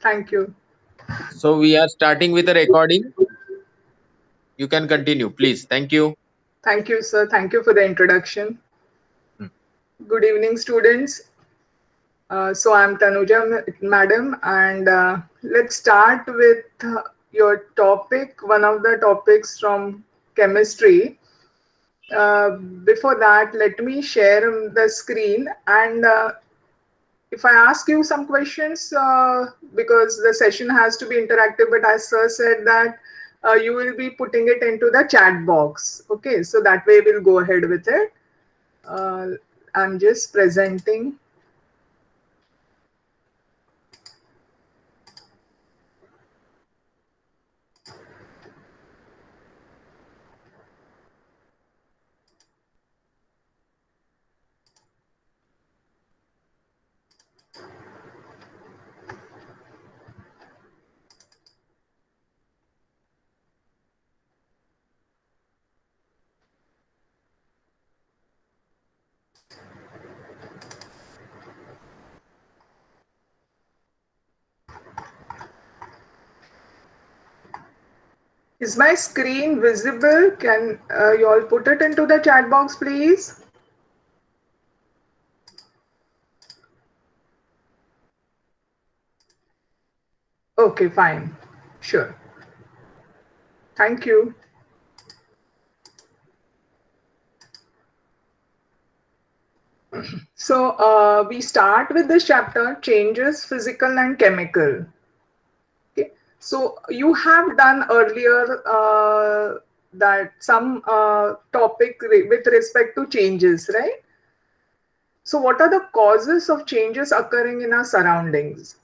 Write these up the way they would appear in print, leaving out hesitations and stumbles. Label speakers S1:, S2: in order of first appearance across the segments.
S1: Thank you.
S2: So we are starting with a recording. You can continue, please. Thank you.
S1: Thank you, sir. Thank you for the introduction.
S2: Hmm.
S1: Good evening, students. So I'm Tanuja, madam, and let's start with your topic, one of the topics from chemistry. Before that, let me share the screen, and if I ask you some questions, because the session has to be interactive, but as sir said that you will be putting it into the chat box. Okay, so that way we'll go ahead with it. Uh, I'm just presenting. Is my screen visible? Can you all put it into the chat box, please? Okay, fine. Sure. Thank you. So we start with this chapter, changes physical and chemical. Okay. So you have done earlier that some topic with respect to changes, right? So what are the causes of changes occurring in our surroundings?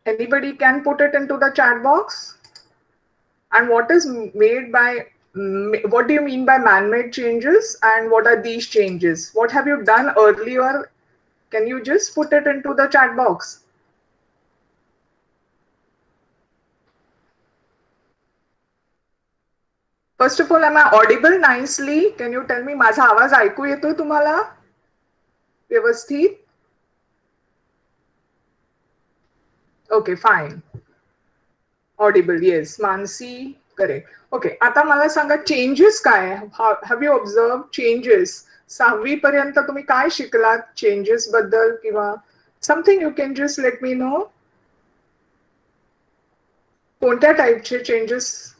S1: Anybody can put it into the chat box? And what is made by, what do you mean by man-made changes, and what are these changes? What have you done earlier? Can you just put it into the chat box? First of all, am I audible nicely? Can you tell me माझा आवाज ऐकू येतोय तुम्हाला व्यवस्थित? Okay, fine. Audible, yes. Mansi, correct. Okay, आता मला सांगा changes काय? Have you observed changes? 6वी पर्यंत तुम्ही काय शिकलात चेंजेस बद्दल किंवा something you can just let me know? कोणत्या टाइपचे changes?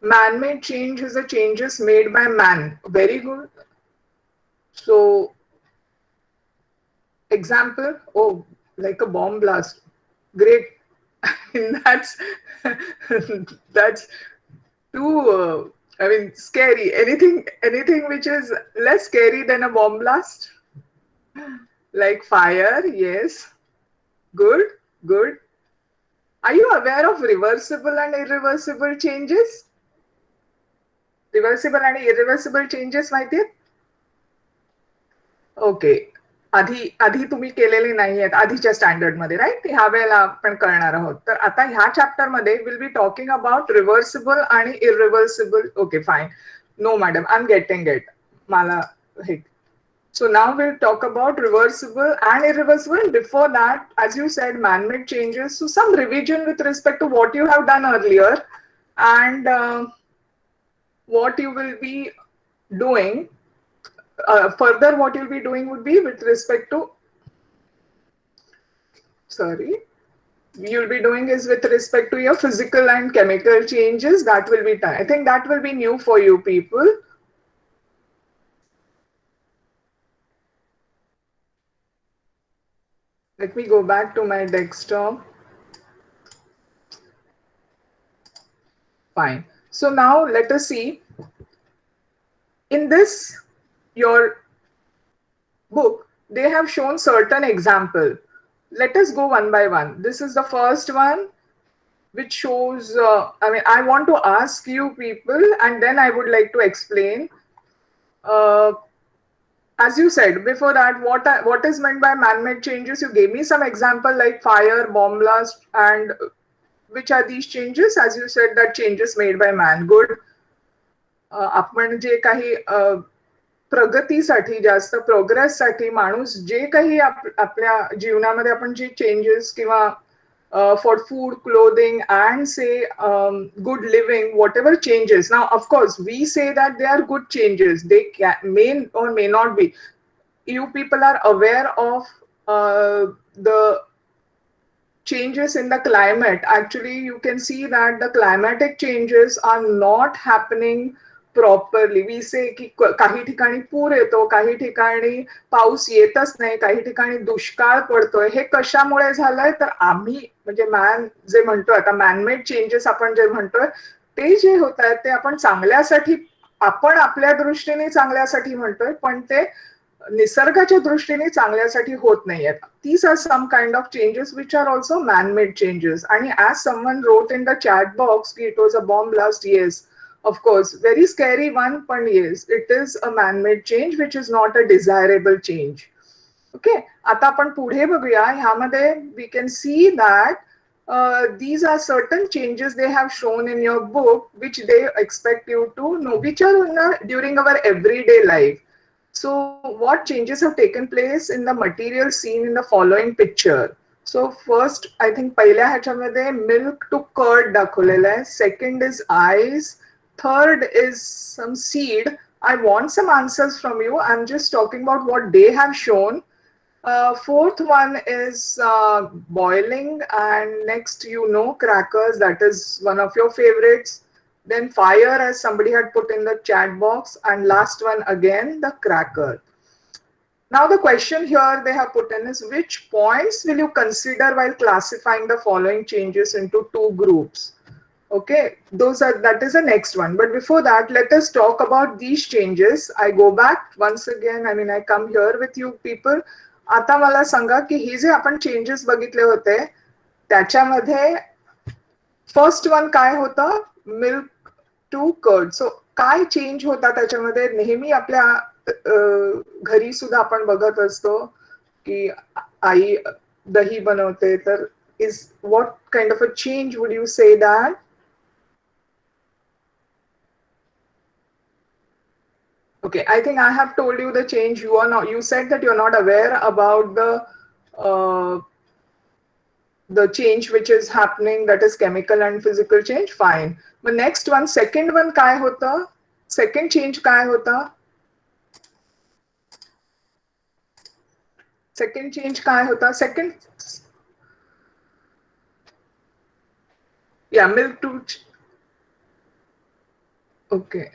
S1: Man-made change is a changes made by man. Very good. So, example, oh, like a bomb blast. Great. that's that's too. I mean, scary. Anything which is less scary than a bomb blast, like fire. Yes. Good. Good. Are you aware of reversible and irreversible changes? Reversible and irreversible changes माहिती आहेत? Okay. आधी आधी तुम्ही केलेले नाही आहेत आधीच्या standard मध्ये राईट ह्या वेळेला आपण करणार आहोत तर आता ह्या चॅप्टर मध्ये will be talking about reversible आणि irreversible okay fine no madam I am getting it मला हे So now we'll talk about reversible and irreversible. Before that, as you said, man-made changes. So some revision with respect to what you have done earlier and what you will be doing. Further, what you'll be doing would be with respect to, sorry, you'll be doing is with respect to your physical and chemical changes. That will be done. I think that will be new for you people. Let me go back to my desktop. Fine. So now let us see. In this, your book, they have shown certain example. Let us go one by one. This is the first one, which shows, I mean, I want to ask you people, and then I would like to explain. Uh, as you said before that, what is meant by man-made changes? You gave me some example like fire, bomb blast, and which are these changes? As you said, that changes made by man. Good. आपण जे काही प्रगतीसाठी, जास्त प्रोग्रेससाठी माणूस जे काही आपल्या जीवनामध्ये आपण जे changes किंवा for food, clothing and say good living, whatever changes. Now, of course, we say that they are good changes. They may or may not be. You people are aware of the changes in the climate. Actually, you can see that the climatic changes are not happening properly. We say की काही ठिकाणी पूर येतो, काही ठिकाणी पाऊस येतच नाही, काही ठिकाणी दुष्काळ पडतोय. हे कशामुळे झालंय? तर आम्ही म्हणजे मॅन जे म्हणतोय आता, मॅनमेड चेंजेस आपण जे म्हणतोय ते जे होत आहेत ते आपण चांगल्यासाठी, आपण आपल्या दृष्टीने चांगल्यासाठी म्हणतोय, पण ते निसर्गाच्या दृष्टीने चांगल्यासाठी होत नाहीयेत. These are some kind of changes which are also man-made changes. And as someone wrote in the chat box, it was a bomb blast. Yes, of course, very scary one, but yes, it is a man-made change which is not a desirable change. Okay, आता आपण पुढे बघूया. ह्यामध्ये we can see that these are certain changes they have shown in your book which they expect you to know, which are during our everyday life. So, what changes have taken place in the material seen in the following picture? So, first, I think पहिल्या ह्याच्यामध्ये milk to curd दाखवलेलं आहे. Second is eyes. Third is some seed. I want some answers from you. I'm just talking about what they have shown. Fourth one is boiling, and next, crackers. That is one of your favorites. Then fire, as somebody had put in the chat box, and last one again, the cracker. Now the question here they have put in is, which points will you consider while classifying the following changes into two groups? Okay, that is the next one. But before that, let us talk about these changes. I go back once again. I mean, I come here with you people. आता मला सांगा की हे जे आपण changes बघितले होते त्याच्यामध्ये first one काय होतं? Milk to curd. सो काय चेंज होता त्याच्यामध्ये? नेहमी आपल्या घरी सुद्धा आपण बघत असतो की आई दही बनवते, तर is what kind of a change would you say that? Okay, I think I have told you the change. You said that you're not aware about the change which is happening, that is chemical and physical change. Fine. But next one, second one काय होता? Second change काय होता? Second change काय होता? Second, yeah, milk to, okay,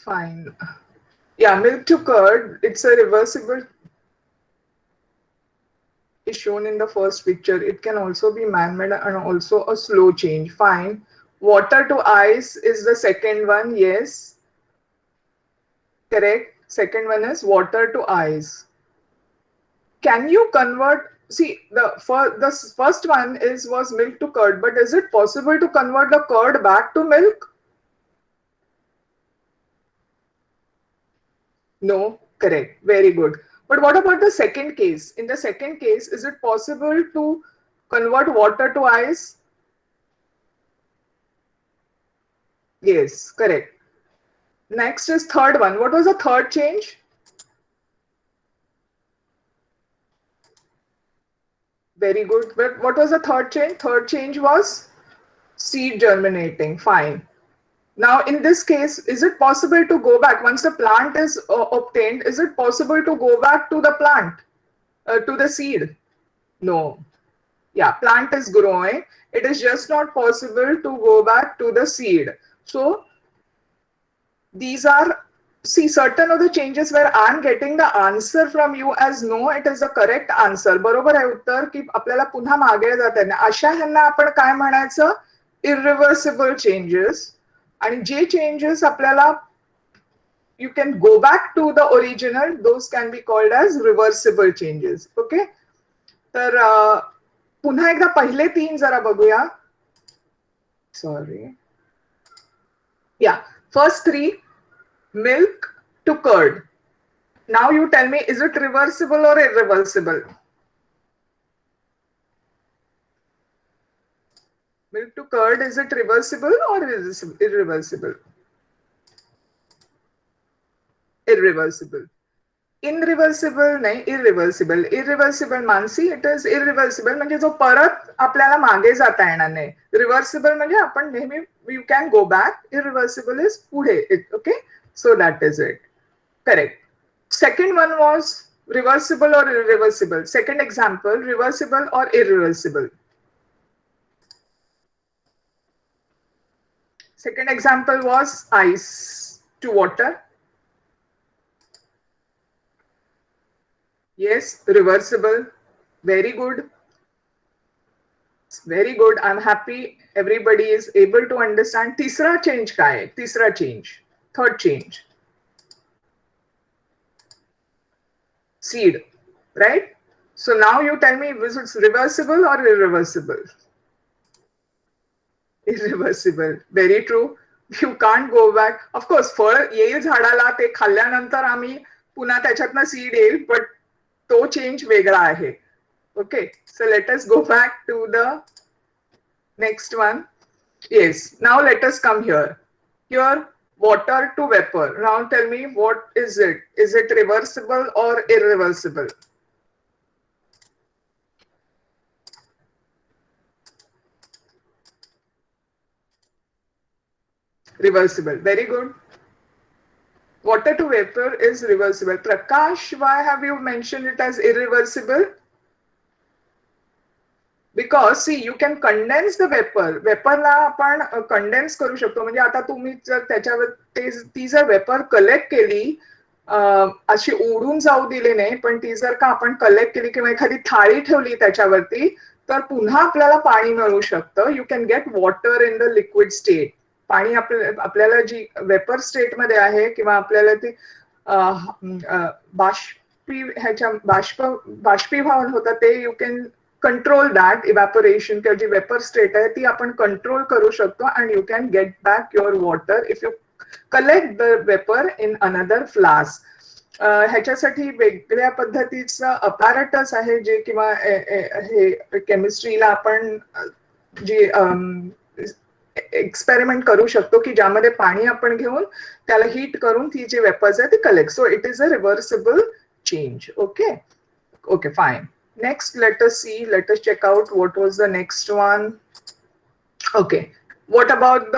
S1: fine. Yeah, milk to curd, it's a reversible, is shown in the first picture. It can also be man-made and also a slow change. Fine. Water to ice is the second one. Yes. Correct. Second one is water to ice. Can you convert? See, the first one was milk to curd, but is it possible to convert the curd back to milk? No. Correct. Very good. But what about the second case? In the second case, is it possible to convert water to ice? Yes, correct. Next is third one. What was the third change? Very good. But what was the third change? Third change was seed germinating. Fine. Now, in this case, is it possible to go back once the plant is obtained? Is it possible to go back to the plant, to the seed? No. Yeah, plant is growing. It is just not possible to go back to the seed. So, these are, see, certain of the changes where I'm getting the answer from you as no, it is the correct answer. बरोबर आहे उत्तर, की आपल्याला पुन्हा मागे जाता येईल. अशा ह्यांना आपण काय म्हणायचं? Irreversible changes. आणि जे चेंजेस आपल्याला you can go back to the original, those can be called as reversible changes. Okay, तर पुन्हा एकदा पहिले तीन जरा बघूया. Sorry. Yeah, first three, milk to curd. Now you tell me, is it reversible or irreversible? Milk to curd, is it reversible or irreversible? irreversible. इनरिव्हर्सिबल नाही, irreversible. Irreversible Mansi, it is irreversible म्हणजे जो परत आपल्याला मागे जाता येणार नाही. रिव्हर्सिबल म्हणजे आपण नेहमी you can go back. Irreversible is पुढे. Okay, so that is it. Correct. Second one was reversible or irreversible. Second example, reversible or irreversible. Second example was ice to water. Yes, reversible. Very good. Very good. I'm happy everybody is able to understand. तीसरा change काय आहे? तीसरा change. Third change. Seed, right? So now you tell me, is it reversible or irreversible? Irreversible. Very true. You can't go back. Of course, फळ येईल झाडाला, ते खाल्ल्यानंतर आम्ही पुन्हा त्याच्यातनं सीड येईल, but तो चेंज वेगळा आहे. Okay, so let us go back to the next one. Yes, now let us come here. Here, water to vapor. Now tell me, what is it? Is it reversible or irreversible? Reversible. Very good. Water to vapor is reversible. Prakash, why have you mentioned it as irreversible? Because see, you can condense the vapor. वेपरला आपण condense करू शकतो. म्हणजे आता तुम्ही जर त्याच्यावर ती जर वेपर कलेक्ट केली, अशी उडून जाऊ दिली नाही, पण ती जर का आपण कलेक्ट केली किंवा एखादी थाळी ठेवली त्याच्यावरती, तर पुन्हा आपल्याला पाणी मिळू शकतं. You can get water in the liquid state. पाणी आपल्याला जी वेपर स्टेटमध्ये आहे किंवा आपल्याला ती बाष्पीभवन होतं ते you can control that evaporation किंवा जी वेपर स्टेट आहे ती आपण कंट्रोल करू शकतो. And you can get back your water if you collect the vapour in another flask. ह्याच्यासाठी वेगळ्या पद्धतीचं अपॅरेटस आहे जे किंवा हे केमिस्ट्रीला आपण जी एक्सपेरिमेंट करू शकतो की ज्यामध्ये पाणी आपण घेऊन त्याला हीट करून ती जी वेपर्स आहे ती collect. So it is a reversible change. Okay, okay, fine. Next, let us see, let us check out what was the next one. Okay, what about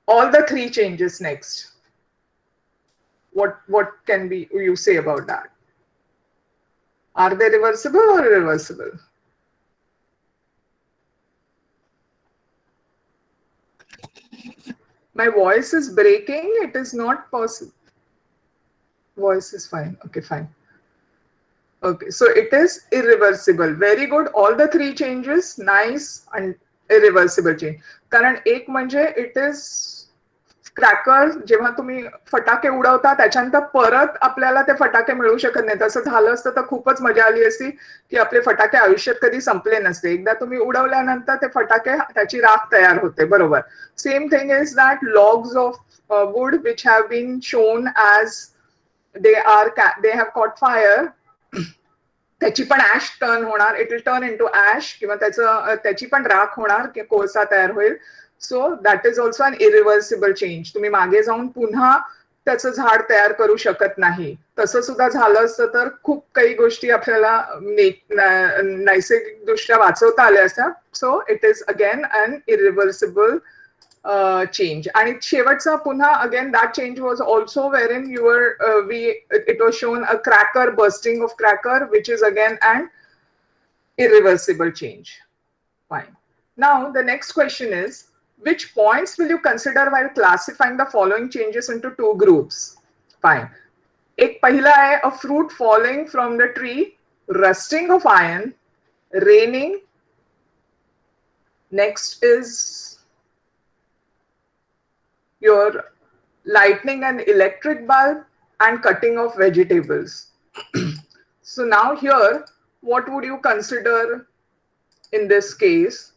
S1: all the three changes next? What can be you say about that? Are they reversible or irreversible? My voice is breaking. It is not possible. Voice is fine. Okay, fine. Okay, so it is irreversible. Very good. All the three changes, nice and irreversible change. कारण एक म्हणजे it is cracker, जेव्हा तुम्ही फटाके उडवता त्याच्यानंतर परत आपल्याला ते फटाके मिळू शकत नाही. तसं झालं असतं तर खूपच मजा आली असती की आपले फटाके आयुष्यात कधी संपले नसते. एकदा तुम्ही उडवल्यानंतर ते फटाके त्याची राख तयार होते. बरोबर. Same thing is that logs of wood which have been shown as they have caught fire, त्याची पण ऍश टर्न होणार. It will turn into ash किंवा त्याची पण राख होणार की कोळसा तयार होईल. So that is also an irreversible change. तुम्ही मागे जाऊन पुन्हा त्याचं झाड तयार करू शकत नाही. तसं सुद्धा झालं असतं तर खूप काही गोष्टी आपल्याला नैसर्गिकदृष्ट्या वाचवता आल्या असत्या. So it is again an irreversible change. आणि शेवटचा पुन्हा again that change was also wherein you were it was shown a cracker bursting of cracker, which is again an irreversible change. Fine. Now the next question is, which points will you consider while classifying the following changes into two groups? Fine. एक पहिला आहे a fruit falling from the tree, rusting of iron, raining. Next is your lightning and electric bulb, and cutting of vegetables. So now here, what would you consider in this case?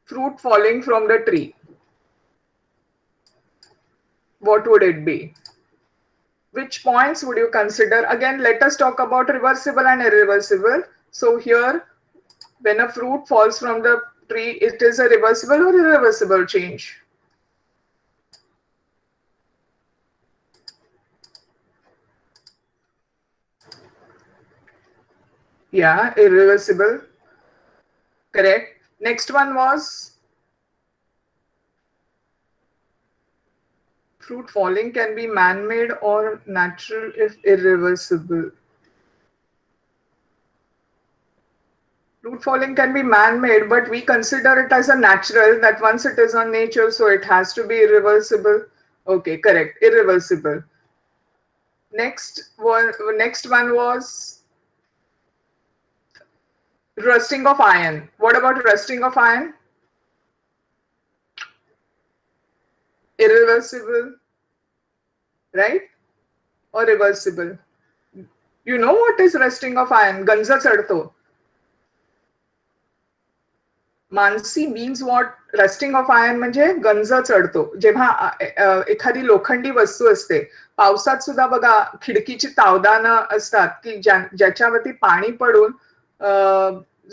S1: Fruit falling from the tree. What would it be? Which points would you consider? Again, let us talk about reversible and irreversible. So here, when a fruit falls from the tree, it is a reversible or irreversible change? Yeah, irreversible. Correct. Next one was fruit falling can be man-made or natural if irreversible. Fruit falling can be man-made, but we consider it as a natural that once it is on nature, so it has to be irreversible. Okay, correct. Irreversible. Next one was rusting of iron. What about rusting of iron? Irreversible, right? Or reversible? You know what is rusting of iron? Ganza चढ़तो. Mansi means what rusting of iron म्हणजे गंज चढतो जेव्हा एखादी लोखंडी वस्तू असते पावसात सुद्धा बघा खिडकीची तावदानं असतात की ज्याच्यावरती पाणी पडून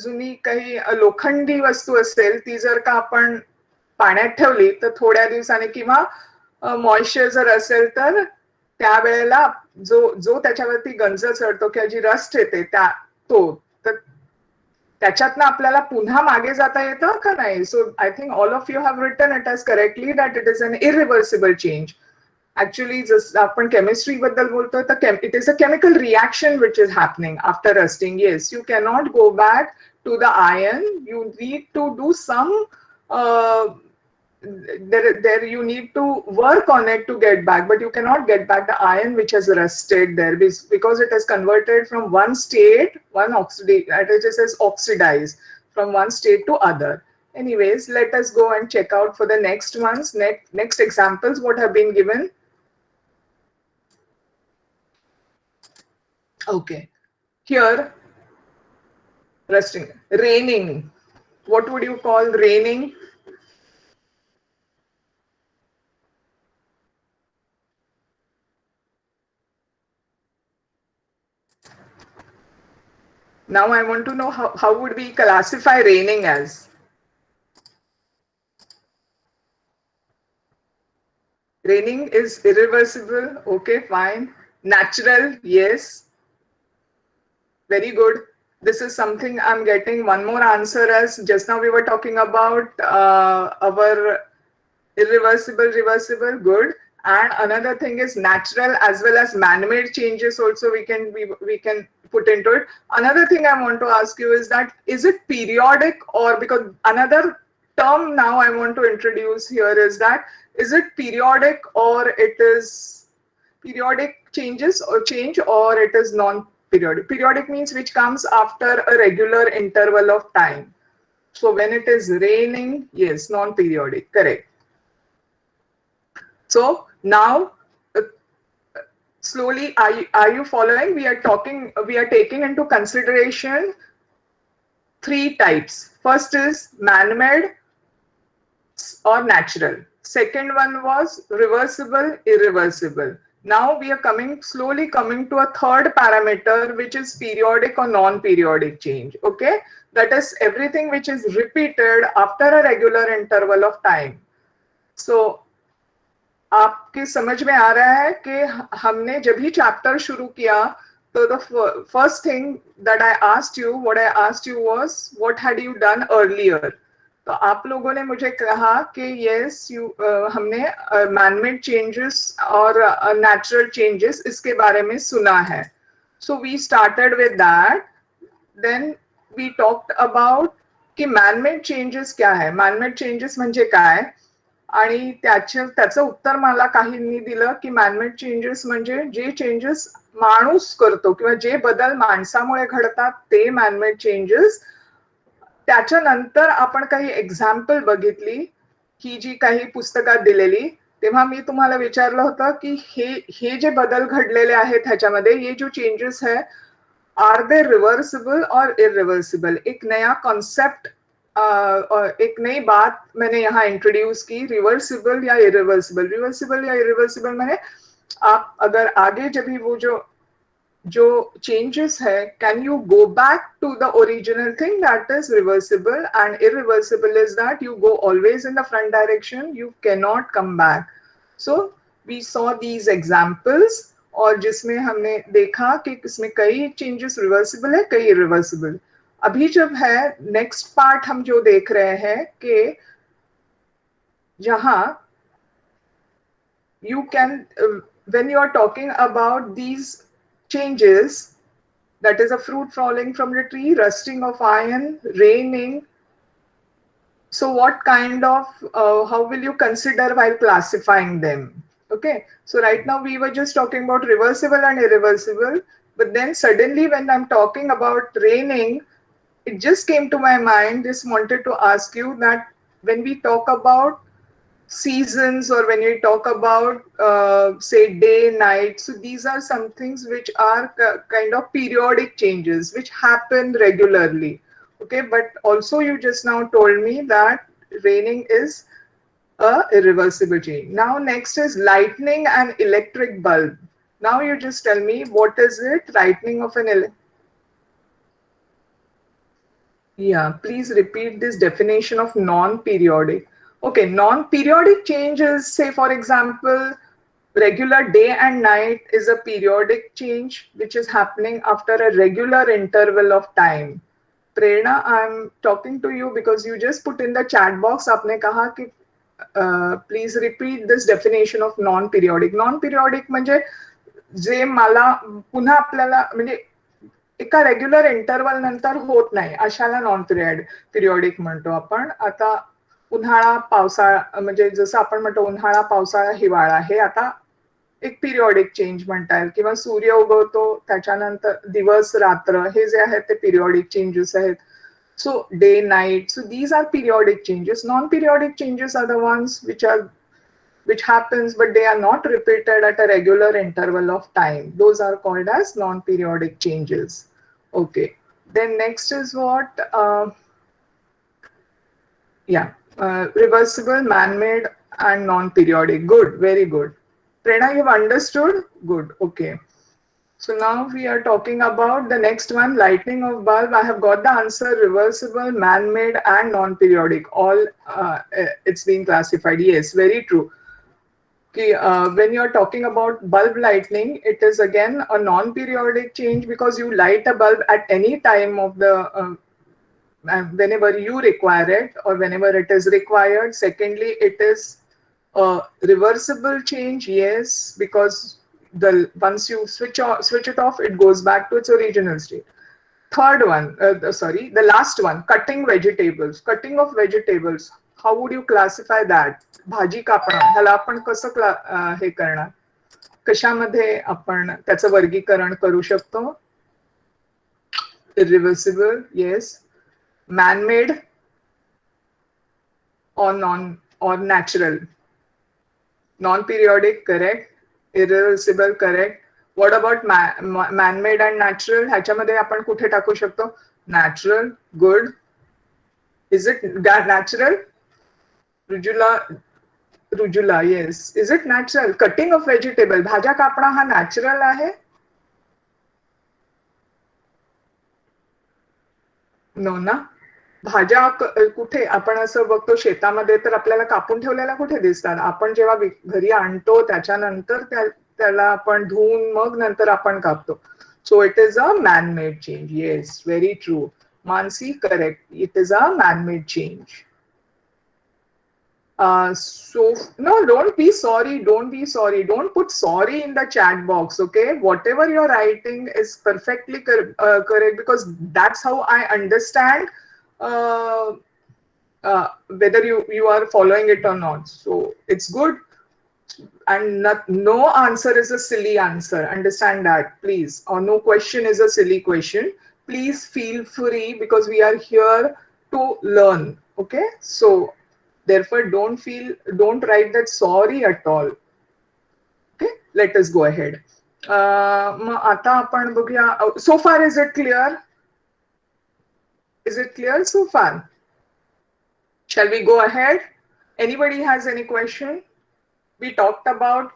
S1: जुनी काही लोखंडी वस्तू असेल ती जर का आपण पाण्यात ठेवली तर थोड्या दिवसाने किंवा मॉइश्चर जर असेल तर त्यावेळेला जो जो त्याच्यावरती गंज चढतो किंवा जी रस्ट येते त्या तो तर त्याच्यातनं आपल्याला पुन्हा मागे जाता येतं का नाही so I think all of you have written it as correctly that it is an irreversible change actually जसं आपण केमिस्ट्री बद्दल बोलतोय तर it is a chemical reaction which is happening after rusting yes you cannot go back to the iron you need to do some there you need to work on it to get back, but you cannot get back the iron which has rusted there because it has converted from one state, it says oxidize from one state to other. Anyways, let us go and check out for the next ones. Next examples what have been given. Okay, here rusting, raining. What would you call raining? Now I want to know how would we classify raining as? Raining is irreversible. Okay, fine. Natural, yes. Very good. This is something I'm getting one more answer as just now we were talking about our irreversible, reversible, good. And another thing is natural as well as man-made changes also we can put into it. Another thing I want to ask you is that is it periodic or because another term now I want to introduce here is that is it periodic or it is periodic changes or change or it is non-periodic. Periodic means which comes after a regular interval of time. So when it is raining, yes, non-periodic, correct. So now, slowly, are you following? We are taking into consideration three types. First is man-made or natural. Second one was reversible, irreversible. Now we are slowly coming to a third parameter, which is periodic or non-periodic change. Okay, that is everything which is repeated after a regular interval of time. So आपके समझ में आ रहा है कि हमने जब भी chapter शुरू किया तो the first thing that I asked you what I asked you was what had you done earlier तो आप लोगों ने मुझे कहा कि यस हमने मैनमेड चेंजेस और नेचुरल चेंजेस इसके बारे में सुना है so we started with that then we talked about कि मैनमेड चेंजेस क्या है मैनमेड चेंजेस म्हणजे काय आणि त्याचं उत्तर मला काहींनी दिलं की मॅनमेड चेंजेस म्हणजे जे चेंजेस माणूस करतो किंवा जे बदल माणसामुळे घडतात ते मॅनमेड चेंजेस त्याच्यानंतर आपण काही एक्झाम्पल बघितली ही जी काही पुस्तकात दिलेली तेव्हा मी तुम्हाला विचारलं होतं की हे जे बदल घडलेले आहेत ह्याच्यामध्ये ये जो चेंजेस है आर दे रिवर्सिबल और इरिवर्सिबल एक नया कॉन्सेप्ट एक नई बात मैंने यहाँ इंट्रोड्यूस की रिवर्सिबल या इरिवर्सिबल मैंने आप अगर आगे जब भी वो जो changes है can you go back to the original thing that is reversible and irreversible is that you go always in the front direction you cannot come back so we saw these examples और जिसमें हमने देखा कि इसमें कई changes reversible है, कई irreversible. अभी जब है नेक्स्ट पार्ट हम जो देख रहे हैं कि जहां you can when you are talking about these changes, that is a fruit falling from the tree, rusting of iron, raining. So what kind of how will you consider while classifying them? Okay, so right now we were just talking about reversible and irreversible, but then suddenly when I'm talking about raining, it just came to my mind, just wanted to ask you that when we talk about seasons, or when we talk about say day night, so these are some things which are kind of periodic changes which happen regularly. Okay, but also you just now told me that raining is a irreversible change. Now next is lightning and electric bulb. Now you just tell me, what is it? Lightning of an yeah, please repeat this definition of non-periodic. Okay, non-periodic changes, say for example, regular day and night is a periodic change which is happening after a regular interval of time. Prerna, I'm talking to you because you just put in the chat box, आपने कहा कि please repeat this definition of non-periodic. Non-periodic म्हणजे जे मला पुन्हा आपल्याला म्हणजे एका regular interval नंतर होत नाही अशाला नॉन पिरियडिक म्हणतो आपण. आता उन्हाळा पावसाळा म्हणजे जसं आपण म्हणतो उन्हाळा पावसाळा हिवाळा हे आता एक पिरियडिक चेंज म्हणता येईल, किंवा सूर्य उगवतो त्याच्यानंतर दिवस रात्र हे जे आहेत ते पिरियडिक चेंजेस आहेत. So day night, so these are periodic changes. Non periodic changes are the ones which happens but they are not repeated at a regular interval of time. Those are called as non-periodic changes. Okay, then next is what reversible, man-made and non-periodic. Good, very good. Prerna, you've understood? Good. Okay, so now we are talking about the next one, lightning of bulb. I have got the answer: reversible, man-made and non-periodic. All it's being classified. Yes, very true. When you're talking about bulb lightning, it is again a non-periodic change because you light a bulb at any time of the whenever you require it or whenever it is required. Secondly, it is a reversible change, yes, because once you switch it off, it goes back to its original state. Third one, the last one, cutting vegetables. Cutting of vegetables, how would you classify that? भाजी कापणं, ह्याला आपण कसं हे करणार, कशामध्ये आपण त्याचं वर्गीकरण करू शकतो? Irreversible, yes. Man-made or natural? Non-periodic, correct. Irreversible, correct. What about man-made and natural? ह्याच्यामध्ये आपण कुठे टाकू शकतो? Natural, good. Is it natural? Rujula, yes. Is it natural? Cutting of vegetable, भाज्या कापणं हा natural आहे? No ना. भाज्या कुठे आपण असं बघतो शेतामध्ये तर आपल्याला कापून ठेवलेल्या कुठे दिसतात? आपण जेव्हा घरी आणतो त्याच्यानंतर त्याला आपण धुवून मग नंतर आपण कापतो. So it is a man-made change. Yes, very true. Mansi, correct. It is a man-made change. So no, don't be sorry. Don't put sorry in the chat box. Okay, whatever you're writing is perfectly correct, because that's how I understand whether you are following it or not. So it's good, and no answer is a silly answer. Understand that, please. Or no question is a silly question. Please feel free, because we are here to learn. Okay, so therefore don't write that sorry at all. Okay, let us go ahead. आता आपण बघूया. So far is it clear? Is it clear so far? Shall we go ahead? Anybody has any question? We talked about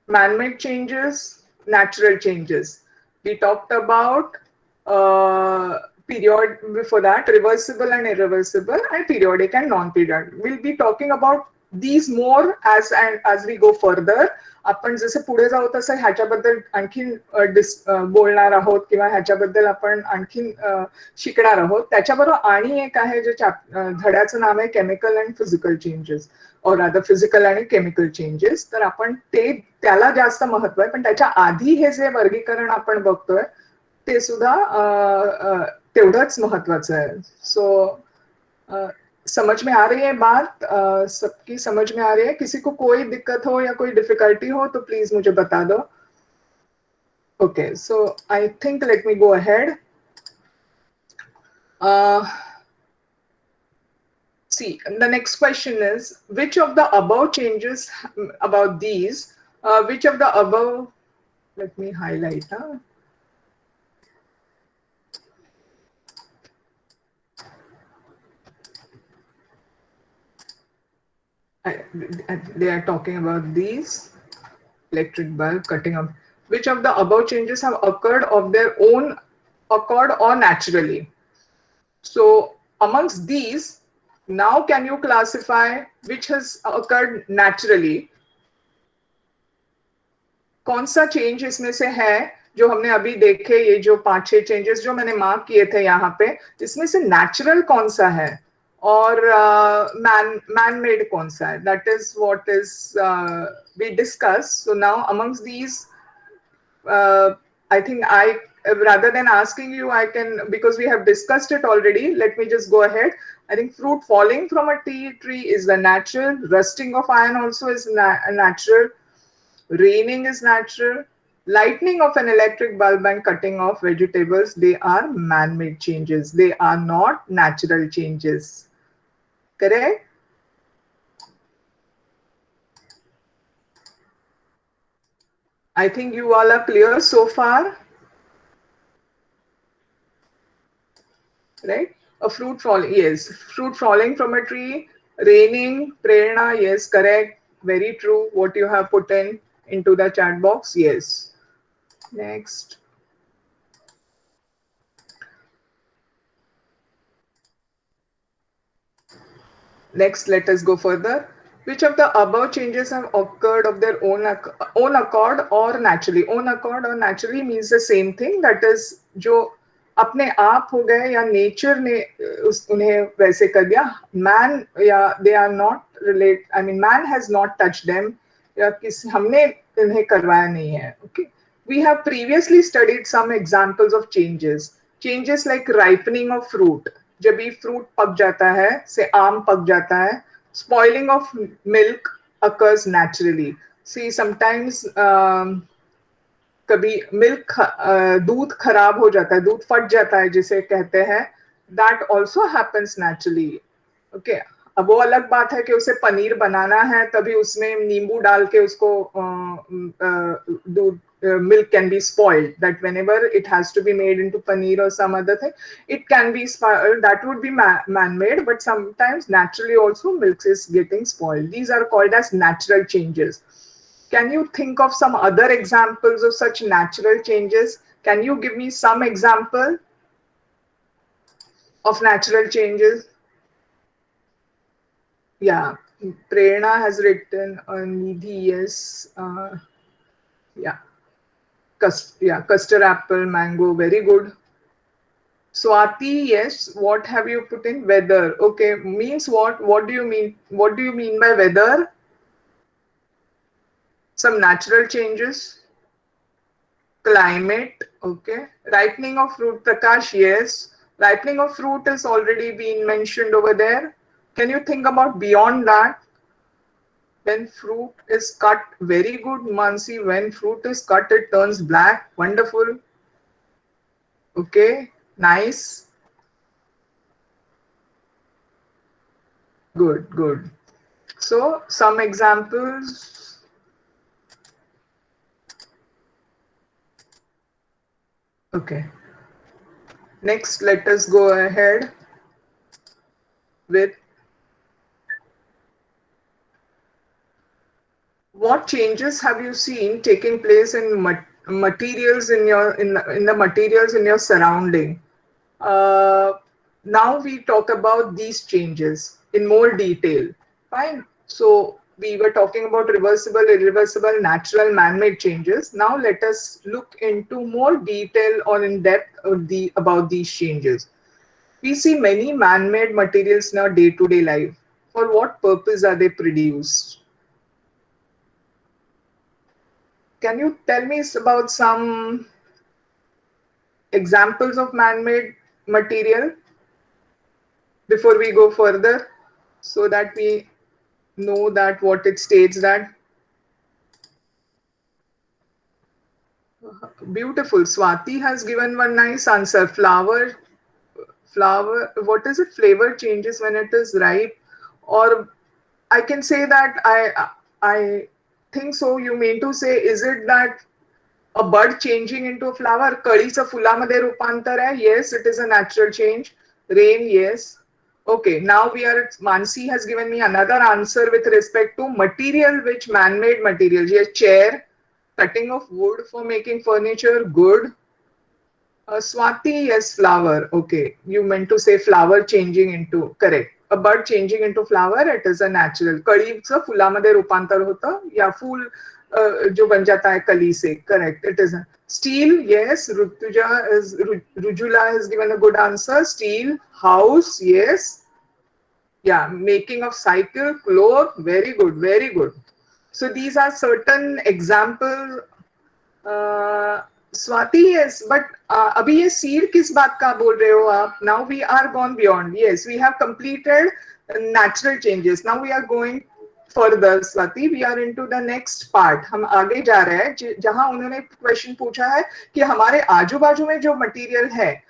S1: man-made changes, natural changes. We talked about period before that, reversible and irreversible, and periodic and non-periodic. We'll be talking about these more as we go further. आपण जसे पुढे जाऊ तसं ह्याच्याबद्दल आणखीन बोलणार आहोत किंवा ह्याच्याबद्दल आपण आणखीन शिकणार आहोत. त्याच्याबरोबर आणि एक आहे जे धड्याचं नाव आहे केमिकल अँड फिजिकल चेंजेस और अदर फिजिकल आणि केमिकल चेंजेस. तर आपण त्याला जास्त महत्व आहे, पण त्याच्या आधी हे जे वर्गीकरण आपण बघतोय ते सुद्धा तेवढंच महत्वाचं आहे. सो समझ में आ रही है बात? सबकी समझ में आ रही है? किसी को कोई दिक्कत हो या कोई डिफिकल्टी हो तो प्लीज मुझे बता दो. Okay, so I think let me go ahead. See, the next question is, which of the above changes about these, which of the above, let me highlight. They are talking about these electric bulb cutting up. Which of the above changes have occurred of their own accord or naturally? So amongst these, now can you classify which has occurred naturally? कौन सा change इसमें से है जो हमने अभी देखे, ये जो 5-6 चेंजेस जो मैंने मार्क किए थे यहाँ पे, इसमें से नेचुरल कौन सा है और मैन मेड कौन सा है? That is what is we discuss. So now amongst these I think rather than asking you, I can, because we have discussed it already, let me just go ahead. I think fruit falling from a tree is the natural. Rusting of iron also is natural. Raining is natural. Lightning of an electric bulb and cutting of vegetables, they are man-made changes. They are not natural changes. Correct? I think you all are clear so far. Right? A fruit falling, yes. Fruit falling from a tree. Raining, prerna, yes, correct. Very true. What you have put into the chat box, yes. Next. Next, let us go further. Which of the above changes have occurred of their own accord or naturally? Own accord or naturally means the same thing. That is, जो अपने आप हो गए या nature ने उन्हें वैसे कर दिया. मैन या they are not relate, I mean man has not touch them, या किसी हमने इन्हें करवाया नहीं है. Okay, we have previously studied some examples of changes like ripening of fruit. जब भी फ्रूट पक जाता है, से आम पक जाता है. Spoiling of milk occurs naturally. See, sometimes कभी मिल्क दूध खराब हो जाता है, दूध फट जाता है जिसे कहते हैं, that also happens naturally. Okay, अब वो अलग बात है कि उसे पनीर बनाना है, तभी उसमें नींबू डाल के उसको दूध milk can be spoiled. That whenever it has to be made into paneer or some other thing, it can be spoiled. That would be man-made, but sometimes naturally also milk is getting spoiled. These are called as natural changes. Can you think of some other examples of such natural changes? Can you give me some example of natural changes? Yeah, Prerna has written, Nidhi, yes. Yeah. Custard apple, mango, very good. Swati, yes. What have you put in? Weather. Okay, means what? What do you mean? What do you mean by weather? Some natural changes. Climate. Okay. Ripening of fruit. Prakash, yes. Ripening of fruit has already been mentioned over there. Can you think about beyond that? When fruit is cut, very good, Mansi. When fruit is cut, it turns black. Wonderful. Okay, nice. Good, good. So, some examples. Okay. Next, let us go ahead with what changes have you seen taking place in materials in the materials in your surrounding? Now we talk about these changes in more detail. Fine. So we were talking about reversible, irreversible, natural, man-made changes. Now let us look into more detail or in depth about these changes. We see many man-made materials in our day-to-day life. For what purpose are they produced? Can you tell me about some examples of man-made material before we go further, so that we know that what it states that? Beautiful. Swati has given one nice answer. Flower, what is it? Flavor changes when it is ripe, or I can say that I think so. You mean to say, is it that a bud changing into a flower? कळीचं फुलामध्ये रूपांतर आहे. Yes, it is a natural change. Rain, yes. Okay, now we are. Mansi has given me another answer with respect to material, which man-made materials. Yes, chair, cutting of wood for making furniture. Good. Swati, yes, flower. Okay, you meant to say flower changing into, correct. A bud changing into flower, it is a natural. कळीचं फुलामध्ये रूपांतर होतं या फूल जो बन जाता है कली से, correct. It is steel, yes. Rujula has given a good answer. Steel, house, yes. Yeah, making of cycle, cloth, very good, very good. So these are certain examples. Swati, yes, but अभी ये सीड किस बात का बोल रहे हो आप? Now we are gone beyond. Yes, we have completed natural changes. Now we are going further, Swati. We are into the next part. हम आगे जा रहे हैं जहां उन्होंने क्वेश्चन पूछा है कि हमारे आजू बाजू में जो मटेरियल है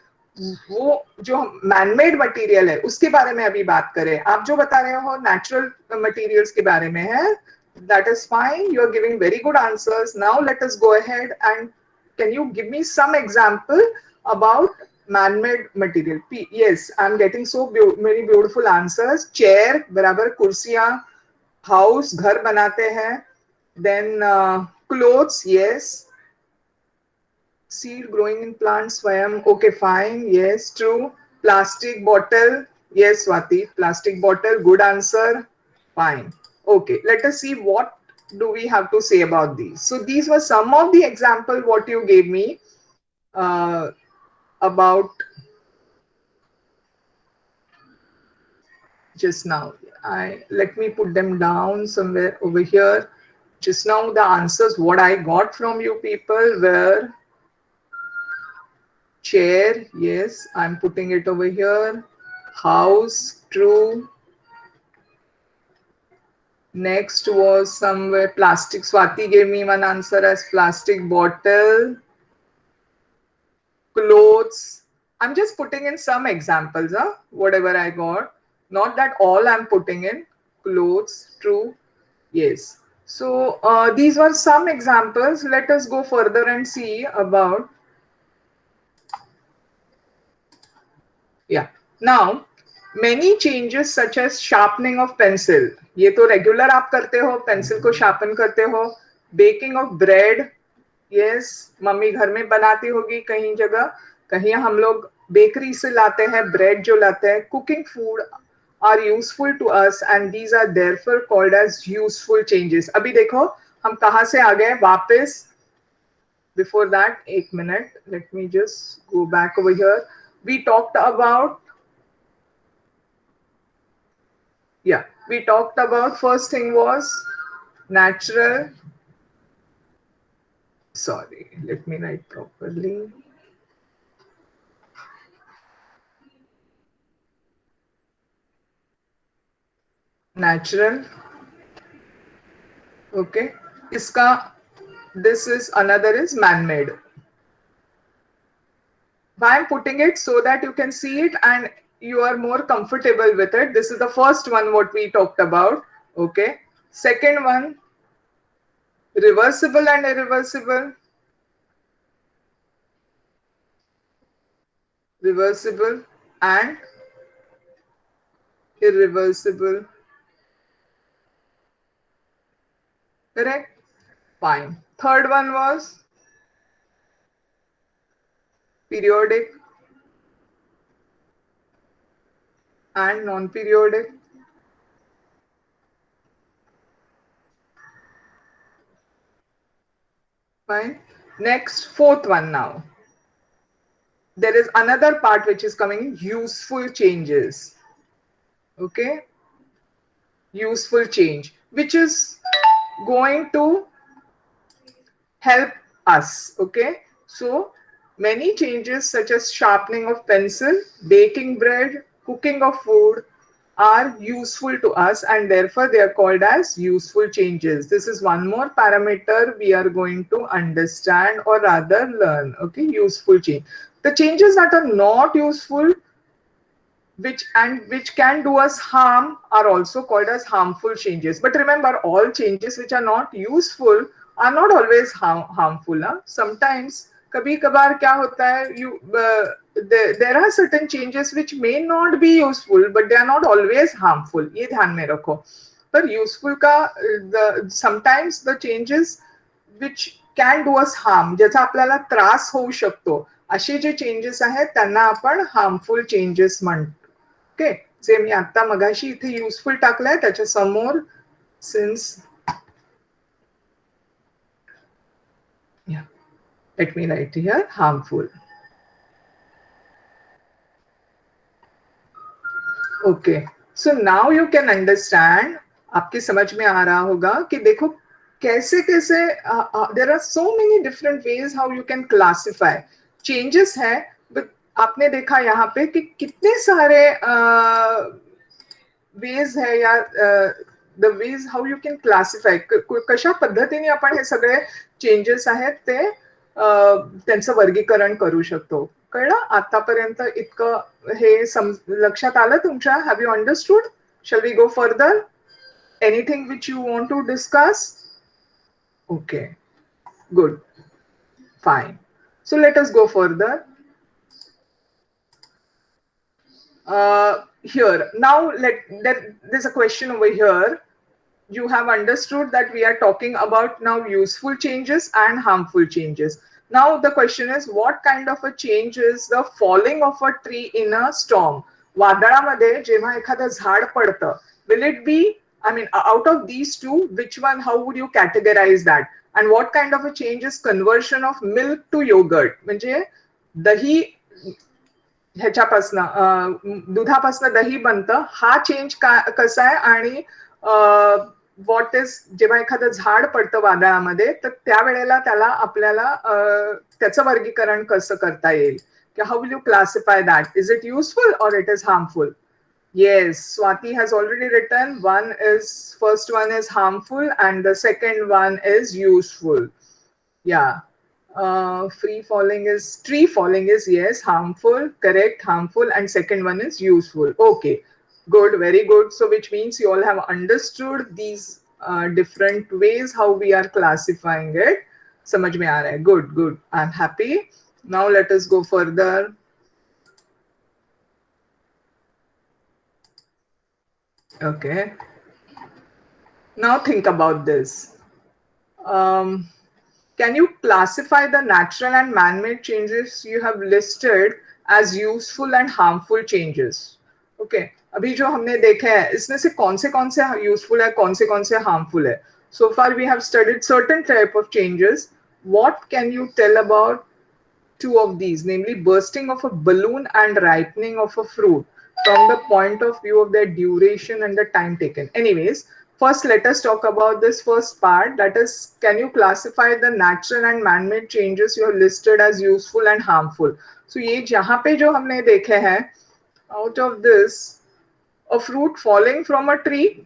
S1: वो जो मैनमेड मटेरियल है उसके बारे में अभी बात करें. आप जो बता रहे हो नेचुरल मटेरियल्स के बारे में है. That is fine. You are giving very good answers. Now let us go ahead and can you give me some example about man-made material? Yes, I'm getting so many beautiful answers. Chair, बराबर कुर्सियां. House, घर बनाते हैं. Then clothes, yes. Seed growing in plants, swayam. Okay, fine. Yes, true. Plastic bottle. Yes, Swati. Plastic bottle. Good answer. Fine. Okay, let us see what do we have to say about these. So these were some of the example what you gave me about just now. Let me put them down somewhere over here. Just now the answers what I got from you people were chair, yes, I'm putting it over here. House, true. Next was somewhere plastic. Swati gave me one answer as plastic bottle. Clothes. I'm just putting in some examples, whatever I got. Not that all I'm putting in. Clothes, true. Yes. So these were some examples. Let us go further and see about. Yeah. Now, many changes such as sharpening of pencil. ये तो regular आप करते हो, pencil को sharpen करते हो. Baking of bread. Yes, mummy घर में बनाती होगी कहीं जगह. कहीं हम लोग बेकरी से लाते हैं bread जो लाते हैं. Cooking food are useful to us and these are therefore called as useful changes. अभी देखो हम कहाँ से आ गए वापस. Before that, 1 minute. Let me just go back over here. We talked about first thing was natural. Sorry, let me write properly. Natural. Okay. This is another is man-made. Why I'm putting it so that you can see it and you are more comfortable with it. This is the first one what we talked about. Okay. Second one, reversible and irreversible. Reversible and irreversible. Correct? Fine. Third one was periodic and non-periodic. Fine. Next, fourth one now. There is another part which is coming, useful changes. Okay. Useful change, which is going to help us. Okay. So many changes such as sharpening of pencil, baking bread, cooking of food are useful to us, and therefore they are called as useful changes. This is one more parameter we are going to understand or rather learn. Okay, useful change. The changes that are not useful which can do us harm are also called as harmful changes. But remember, all changes which are not useful are not always harmful. Huh? Sometimes कभी कभार क्या होता है, there are certain changes which may not be useful but they are not always harmful. ये ध्यान में रखो. पर useful का sometimes the changes which can do us harm, ज्याचा आपल्याला त्रास होऊ शकतो, असे जे चेंजेस आहेत त्यांना आपण हार्मफुल चेंजेस म्हणतो. ओके, जे मी आता मगाशी इथे युजफुल टाकलंय त्याच्या समोर since let me write here harmful. Okay, so now you can understand, आपकी समझ में आ रहा होगा कि देखो कैसे कैसे there are so many different ways how you can classify changes है. But आपने देखा यहाँ पे कि कितने सारे ways है या the ways how you can classify, कशा पद्धतीने आपण हे सगळे चेंजेस आहेत ते त्यांचं वर्गीकरण करू शकतो. कळलं आतापर्यंत इतकं हे लक्षात आलं तुमच्या? Have you understood? Shall we go further? Anything which you want to discuss? Okay, good, fine. So let us go further. Here now there's a question over here. You have understood that we are talking about now useful changes and harmful changes. Now the question is, what kind of a change is the falling of a tree in a storm? वादळामध्ये जेव्हा एखादं झाड पडतं, will it be, I mean, out of these two, which one, how would you categorize that? And what kind of a change is conversion of milk to yogurt? म्हणजे दही ह्याच्यापासनं दुधापासनं दही बनतं, हा change कसा आहे? आणि व्हॉट इज, जेव्हा एखादं झाड पडतं वादळामध्ये तर त्यावेळेला त्याला आपल्याला त्याचं वर्गीकरण कसं करता येईल? How will you classify that? Is it useful or it is harmful? Yes, Swati has already written. First one is harmful and the second one is useful. Yeah. Tree falling is yes, harmful, correct, harmful, and second one is useful. Okay, good, very good. So which means you all have understood these different ways how we are classifying it. समझ में आ रहा है? Good, good. I'm happy. Now let us go further. Okay. Now think about this. Can you classify the natural and man-made changes you have listed as useful and harmful changes? Okay. अभी जो हमने देखे हैं इसमें से कौन से useful है, कौन से harmful है? So far we have studied certain type of changes. What can you tell about two of these, namely bursting of a balloon and ripening of a fruit, from the point of view of their duration and the time taken? Anyways, first let us talk about this first part, that is, can you classify the natural and man-made changes you have listed as useful and harmful? So ये जहाँ पे जो हमने देखे हैं, out of this, a fruit falling from a tree,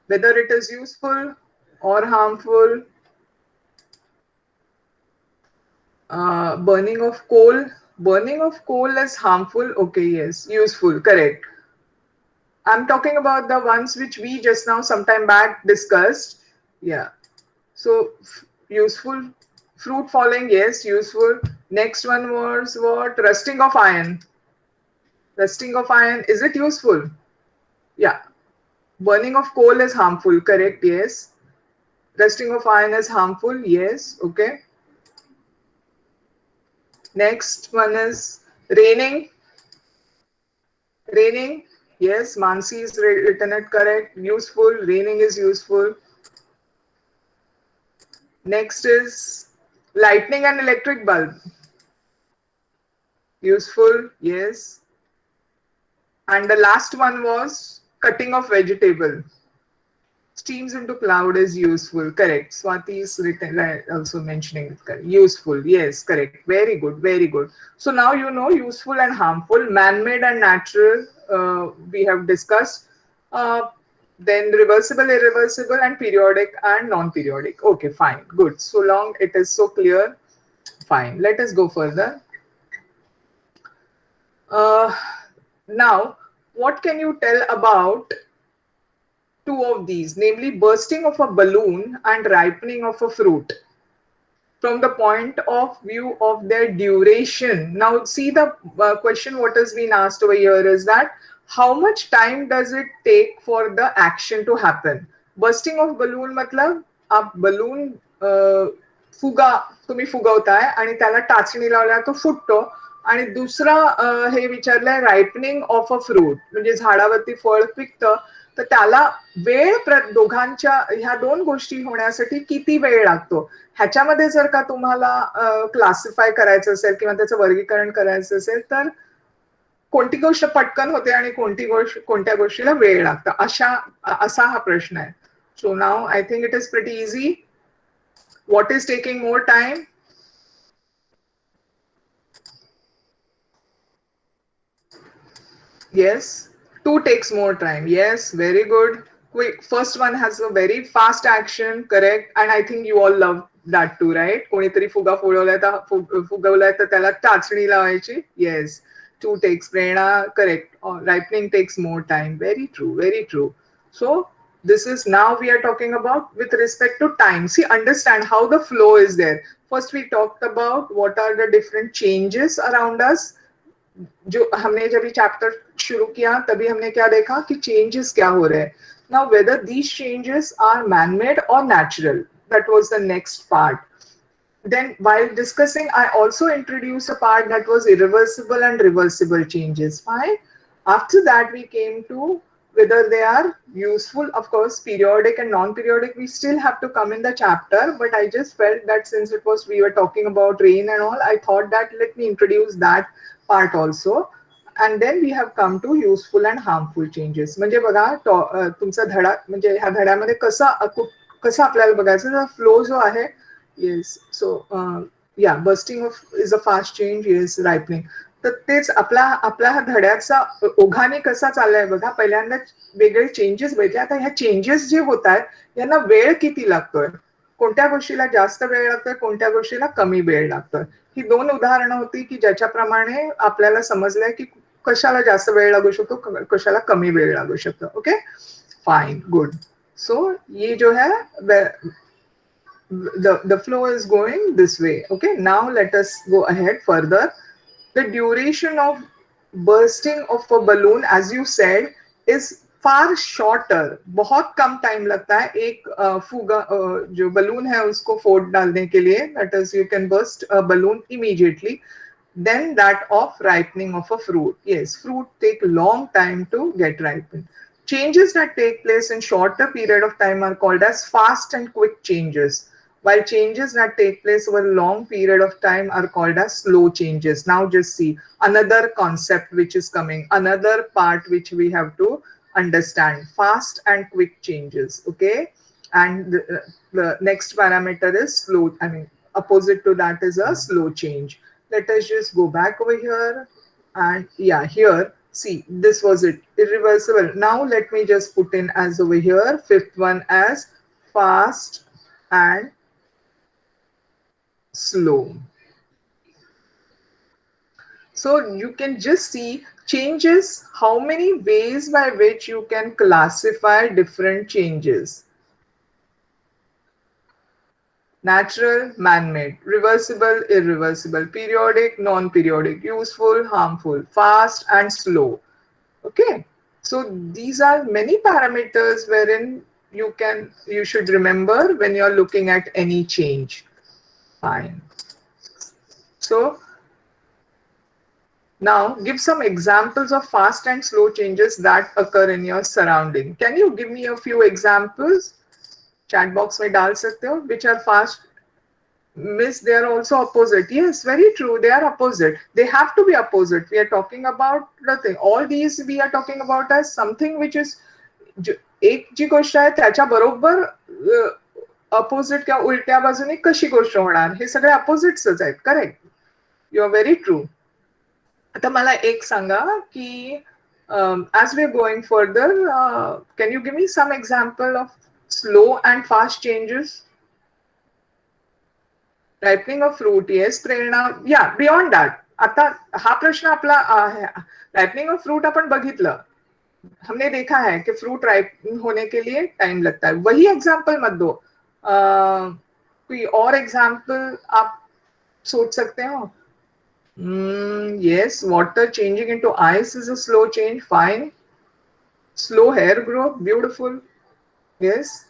S1: whether it is useful or harmful. Burning of coal is harmful. Okay, yes, useful, correct. I'm talking about the ones which we just now sometime back discussed. Yeah, so useful. Fruit falling, yes, useful. Next one was what? Rusting of iron. Rusting of iron, is it useful? Yeah. Burning of coal is harmful, correct, yes. Rusting of iron is harmful, yes, okay. Next one is raining. Raining, Yes, Mansi is written it correct. Useful, raining is useful. Next is lightning and electric bulb. Useful, yes. And the last one was cutting of vegetable. Streams into cloud is useful. Correct. Swati is written, also mentioning it. Correct. Useful. Yes, correct. Very good. Very good. So now you know useful and harmful, man-made and natural. We have discussed. Uh, then reversible, irreversible, and periodic and non-periodic. Okay, fine. Good. So long it is so clear. Fine. Let us go further. Uh, Now, what can you tell about two of these, namely bursting of a balloon and ripening of a fruit from the point of view of their duration? Now, see the question what has been asked over here is that how much time does it take for the action to happen? Bursting of balloon मतलब आप balloon फुगा तुम्ही फुगवताय आणि त्याला टाचणी लावल्या तो फुटतो आणि दुसरा हे विचारलंय रायपनिंग ऑफ अ फ्रूट म्हणजे झाडावरती फळ पिकतं तर त्याला दोघांच्या ह्या दोन गोष्टी होण्यासाठी किती वेळ लागतो ह्याच्यामध्ये जर का तुम्हाला क्लासिफाय करायचं असेल किंवा त्याचं वर्गीकरण करायचं असेल तर कोणती गोष्ट पटकन होते आणि कोणत्या गोष्टीला वेळ लागतं असा हा प्रश्न आहे so now I think it is pretty easy what is taking more time Yes, two takes more time. Yes, very good. Quick. First one has a very fast action, correct? And I think you all love that too, right? कोणीतरी फुगा फुगवलाय तर त्याला टाचणी लावायची. Yes, two takes. Prerna, correct. Ripening takes more time. Very true, very true. So this is now we are talking about with respect to time. See, understand how the flow is there. First, we talked about what are the different changes around us जो हमने जब ये chapter शुरू किया तभी हमने क्या देखा कि चेंजेस क्या हो रहे हैं now whether these changes are man made or natural that was the next part then while discussing I also introduced a part that was irreversible and reversible changes fine after that we came to whether they are useful of course periodic and non-periodic we still have to come in the chapter but I just felt that since it was we were talking about rain and all I thought that let me introduce that part also and then we have come to useful and harmful changes म्हणजे बघा तुमचा धडा म्हणजे ह्या धड्यामध्ये कसं आपल्याला बघायचं flow जो आहे येस सो या bursting of is a fast change yes ripening तर तेच आपला हा धड्याचा ओघाने कसा चाललाय बघा पहिल्यांदा वेगळे चेंजेस बघितले आता ह्या चेंजेस जे होत आहेत यांना वेळ किती लागतोय कोणत्या गोष्टीला जास्त वेळ लागतोय कोणत्या गोष्टीला कमी वेळ लागतोय ही दोन उदाहरणं होती की ज्याच्याप्रमाणे आपल्याला समजलंय की कशाला जास्त वेळ लागू शकतो कशाला कमी वेळ लागू शकतो ओके फाइन गुड सो ये जो है the flow is going this way okay now let us go ahead further the duration of bursting of a balloon as you said is far shorter बहुत कम टाइम लगता है एक फुगा जो balloon है उसको फोड़ डालने के लिए that is you can burst a balloon immediately then that of ripening of a fruit yes fruit take long time to get ripened changes that take place in shorter period of time are called as fast and quick changes while changes that take place over a long period of time are called as slow changes. Now just see another concept which is coming, another part which we have to understand, fast and quick changes, okay? And the next parameter is slow, I mean, opposite to that is a slow change. Let us just go back over here and yeah, here, see, this was it, irreversible. Now let me just put in as over here, fifth one as fast and slow. So you can just see changes, how many ways by which you can classify different changes. Natural, man-made, reversible, irreversible, periodic, non-periodic, useful, harmful, fast and slow. Okay. So these are many parameters wherein you should remember when you're looking at any change. Fine. So Now, give some examples of fast and slow changes that occur in your surrounding. Can you give me a few examples? Chat box में डाल सकते हो. Which are fast? Miss, they are also opposite. Yes, very true. They are opposite. They have to be opposite. We are talking about the thing. All these we are talking about as something which is एक जी गोष्ट आहे त्याच्या बरोबर opposite किंवा उलट्या बाजूने कशी गोष्ट होणार हे सगळे अपोजिट्सच आहेत. Correct. You are very true. आता मला एक सांगा की as we're going further, can you give me some example of slow and fast changes? Ripening of fruit, yes. Prerna, yeah, beyond that. आता हा प्रश्न आपला राइपनिंग ऑफ फ्रूट अपन बघितलं, हमने देखा है कि फ्रूट राइप होने के लिए टाइम लगता है. वही एग्जाम्पल मत दो. कोई और एग्जाम्पल आप सोच सकते हो. Yes, water changing into ice is a slow change. Fine. Slow hair growth, beautiful. Yes.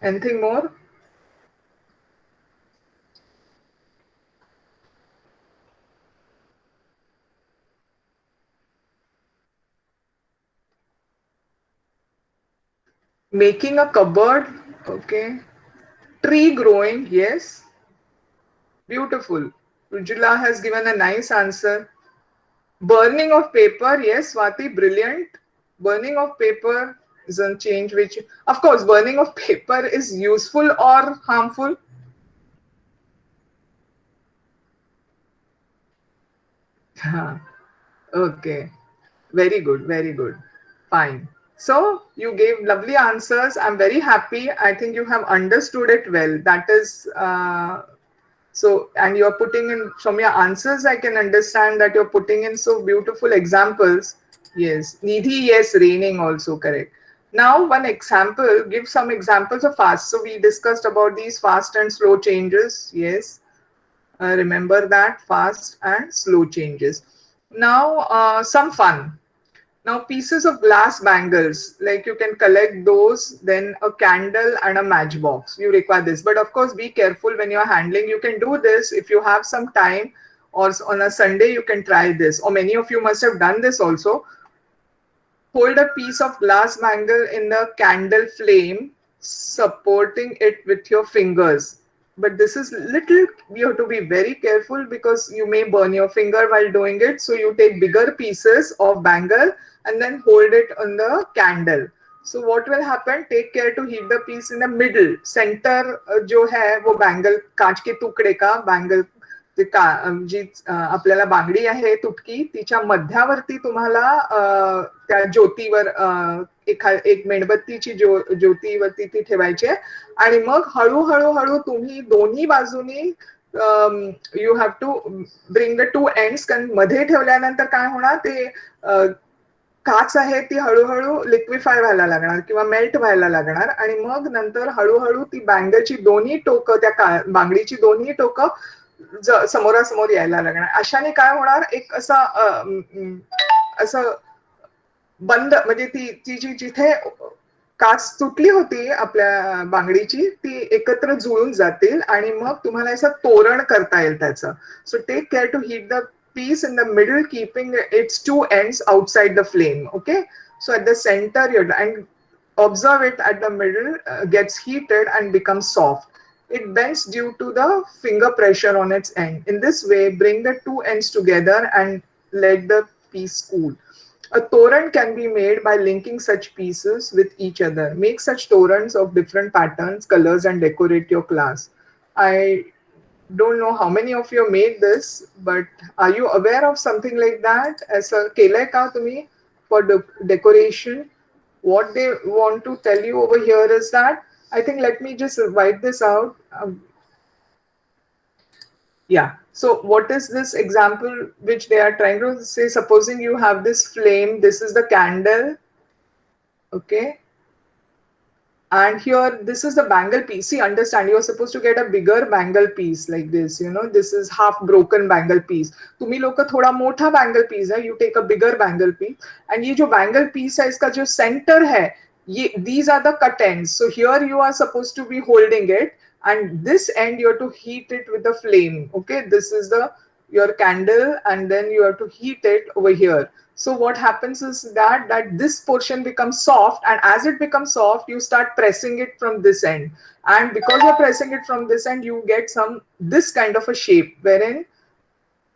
S1: Anything more? Making a cupboard, okay. Tree growing, yes. Beautiful. Rujula has given a nice answer. Burning of paper, yes, Swati, brilliant. Burning of paper is a change which, of course, burning of paper is useful or harmful. Okay, very good, very good. Fine. So you gave lovely answers. I'm very happy. I think you have understood it well. That is so, and you're putting in from your answers, I can understand that you're putting in so beautiful examples. Yes, Nidhi, yes, raining also correct. Now, one example, give some examples of fast. So we discussed about these fast and slow changes. Yes, remember that fast and slow changes. Now, some fun. Now, pieces of glass bangles, like you can collect those, then a candle and a matchbox. You require this. But of course, be careful when you're handling. You can do this if you have some time, or on a Sunday, you can try this. Or many of you must have done this also. Hold a piece of glass bangle in the candle flame, supporting it with your fingers. But this is little, you have to be very careful because you may burn your finger while doing it. So you take bigger pieces of bangle and then hold it on the candle. So what will happen? Take care to heat the piece in the middle. Center जो है वो bangle कांच के टुकड़े का bangle जी आपल्याला बांगडी आहे तुटकी तिच्या मध्यावरती तुम्हाला त्या ज्योतीवर एक मेणबत्तीची ज्योतीवरती ती ठेवायची आहे आणि मग हळूहळू हळू तुम्ही दोन्ही बाजूनी you have to bring the two ends, कारण मध्ये ठेवल्यानंतर काय होणार ते काच आहे ती हळूहळू लिक्विफाय व्हायला लागणार किंवा मेल्ट व्हायला लागणार आणि मग नंतर हळूहळू ती बँगलची दोन्ही टोकं त्या बांगडीची दोन्ही टोकं समोरासमोर यायला लागणार. अशाने काय होणार एक असं बंद म्हणजे ती जी जिथे काच तुटली होती आपल्या बांगडीची ती एकत्र जुळून जातील आणि मग तुम्हाला असं तोरण करता येईल त्याचं. So take care to heat the piece in the middle, keeping its two ends outside the flame. Okay, so at the center and observe it at the middle gets heated and becomes soft. It bends due to the finger pressure on its end. In this way, bring the two ends together and let the piece cool. A toran can be made by linking such pieces with each other. Make such torans of different patterns, colors, and decorate your class. I don't know how many of you made this, but are you aware of something like that? As a kelai ka tumi for decoration? What they want to tell you over here is that, I think, let me just write this out. Yeah. So what is this example which they are trying to say? Supposing you have this flame, this is the candle. Okay. And here, this is the bangle piece. See, understand, you're supposed to get a bigger bangle piece like this. You know, this is half broken bangle piece. तुम्ही लोग थोड़ा मोटा bangle piece है. You take a bigger bangle piece. And ये जो bangle piece है, इसका जो center है, these are the cut ends. So here you are supposed to be holding it. And this end, you have to heat it with the flame. Okay, this is the your candle and then you have to heat it over here. So what happens is that this portion becomes soft, and as it becomes soft, you start pressing it from this end, and because you're pressing it from this end, you get some this kind of a shape wherein